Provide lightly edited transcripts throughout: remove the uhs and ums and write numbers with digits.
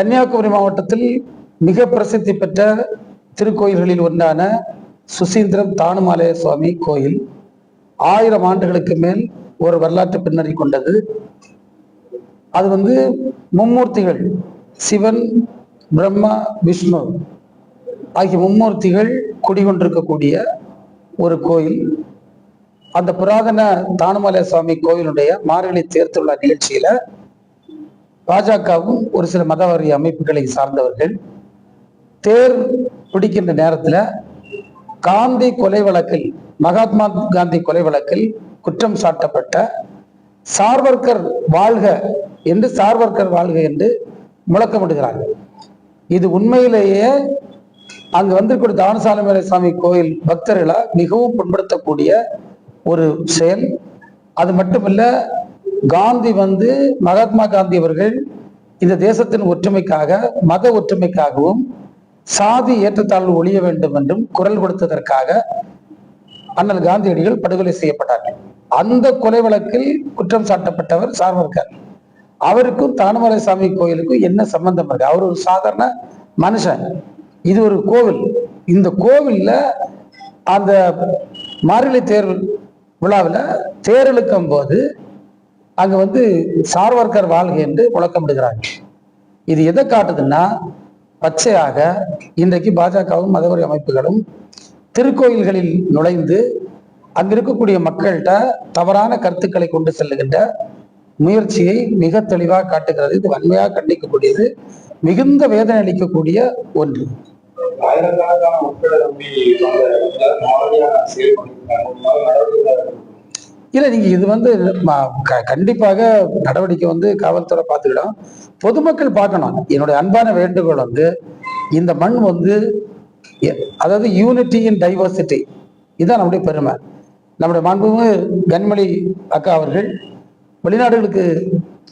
கன்னியாகுமரி மாவட்டத்தில் மிக பிரசித்தி பெற்ற திருக்கோயில்களில் ஒன்றான சுசீந்திரம் தானுமாலய சுவாமி கோயில் 1000 ஆண்டுகளுக்கு மேல் ஒரு வரலாற்று பின்னணி கொண்டது. அது மும்மூர்த்திகள் சிவன், பிரம்மா, விஷ்ணு ஆகிய மும்மூர்த்திகள் குடிகொண்டிருக்கக்கூடிய ஒரு கோயில். அந்த புராதன தானுமாலய சுவாமி கோயிலுடைய மார்கழி தேர்த்துள்ள நிகழ்ச்சியில பாஜகவும் ஒரு சில மதவாரி அமைப்புகளை சார்ந்தவர்கள் தேர் பிடிக்கின்ற நேரத்தில் காந்தி கொலை வழக்கில், மகாத்மா காந்தி கொலை வழக்கில் குற்றம் சாட்டப்பட்ட சார்வர்கர் வாழ்க என்று முழக்கமிடுகிறார்கள். இது உண்மையிலேயே அங்கு வந்திருக்கூடிய தானுசாலமலை சுவாமி கோயில் பக்தர்களை மிகவும் புண்படுத்தக்கூடிய ஒரு செயல். அது மட்டுமல்ல, காந்தி மகாத்மா காந்தி அவர்கள் இந்த தேசத்தின் ஒற்றுமைக்காக, மத ஒற்றுமைக்காகவும் சாதி ஏற்றத்தாழ்வு ஒழிய வேண்டும் என்றும் குரல் கொடுத்ததற்காக அண்ணல் காந்தியடிகள் படுகொலை செய்யப்பட்டார்கள். அந்த கொலை வழக்கில் குற்றம் சாட்டப்பட்டவர் சார்வர்கர். அவருக்கும் தானுமலை சாமி கோயிலுக்கும் என்ன சம்பந்தம் இருக்கு? அவர் ஒரு சாதாரண மனுஷன். இது ஒரு கோவில். இந்த கோவில்ல அந்த மார்கழி தேர் விழாவில் தேரெழுக்கும் போது அங்க சார்வர்கர் வாழ்க என்று முழக்கமிடுகிறாங்க. இது எதை காட்டுதுன்னா, பச்சையாக இன்றைக்கு பாஜகவும் மதவரி அமைப்புகளும் திருக்கோயில்களில் நுழைந்து அங்க இருக்கக்கூடிய மக்கள்கிட்ட தவறான கருத்துக்களை கொண்டு செல்லுகின்ற முயற்சியை மிக தெளிவாக காட்டுகிறது. இது வன்மையாக கண்டிக்கக்கூடியது, மிகுந்த வேதனை அளிக்கக்கூடிய ஒன்று. ஆயிரக்கணக்கான மக்களை நம்பி இல்ல, நீங்க இது கண்டிப்பாக நடவடிக்கை காவல்துறை பார்த்துக்கிடும், பொதுமக்கள் பார்க்கணும். என்னுடைய அன்பான வேண்டுகோள் இந்த மண் அதாவது யூனிட்டி இன் டைவர்சிட்டி, இதுதான் நம்முடைய பெருமை. நம்முடைய மாண்புமிகு கனிமொழி அக்கா அவர்கள் வெளிநாடுகளுக்கு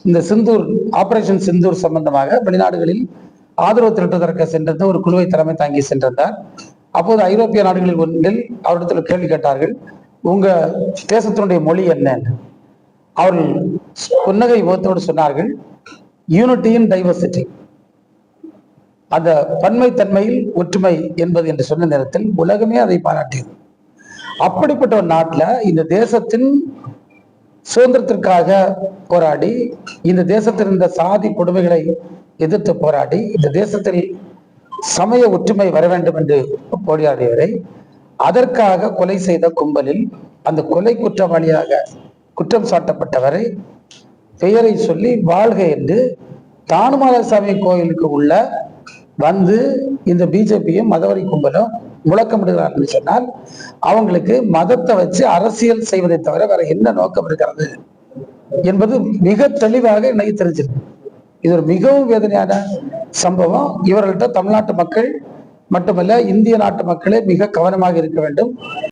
இந்த சிந்தூர் ஆபரேஷன் சிந்தூர் சம்பந்தமாக வெளிநாடுகளில் ஆதரவு திரட்டுவதற்கு சென்றிருந்த ஒரு குழுவை தலைமை தாங்கி சென்றிருந்தார். அப்போது ஐரோப்பிய நாடுகளில் ஒன்றில் அவரிடத்தில் கேள்வி கேட்டார்கள், உங்க தேசத்தினுடைய மொழி என்ன? அவர்கள் புன்னகை முகத்தோடு சொன்னார்கள், யூனிட்டி இன் டைவர்சிட்டி, அந்த பன்மைத்தன்மையில் ஒற்றுமை என்பது என்று சொன்ன நேரத்தில் உலகமே அதை பாராட்டியது. அப்படிப்பட்ட ஒரு நாட்டில் இந்த தேசத்தின் சுதந்திரத்திற்காக போராடி, இந்த தேசத்தில் இருந்த சாதி கொடுமைகளை எதிர்த்து போராடி, இந்த தேசத்தில் சமய ஒற்றுமை வர வேண்டும் என்று போராடியவரை அதற்காக கொலை செய்த கும்பலில் அந்த கொலை குற்றவாளியாக குற்றம் சாட்டப்பட்டவரை பெயரை சொல்லி வாழ்க என்று தானுமாலய சாமி கோயிலுக்கு உள்ள இந்த பிஜேபியும் மதவரி கும்பலும் முழக்கமிடுகிறார்கள் சொன்னால், அவங்களுக்கு மதத்தை வச்சு அரசியல் செய்வதை தவிர வேற என்ன நோக்கம் இருக்கிறது என்பது மிக தெளிவாக இன்னைக்கு தெரிஞ்சிருக்கு. இது ஒரு மிகவும் வேதனையான சம்பவம். இவர்கள்ட்ட தமிழ்நாட்டு மக்கள் மட்டுமல்ல, இந்திய நாட்டு மக்களே மிக கவனமாக இருக்க வேண்டும்.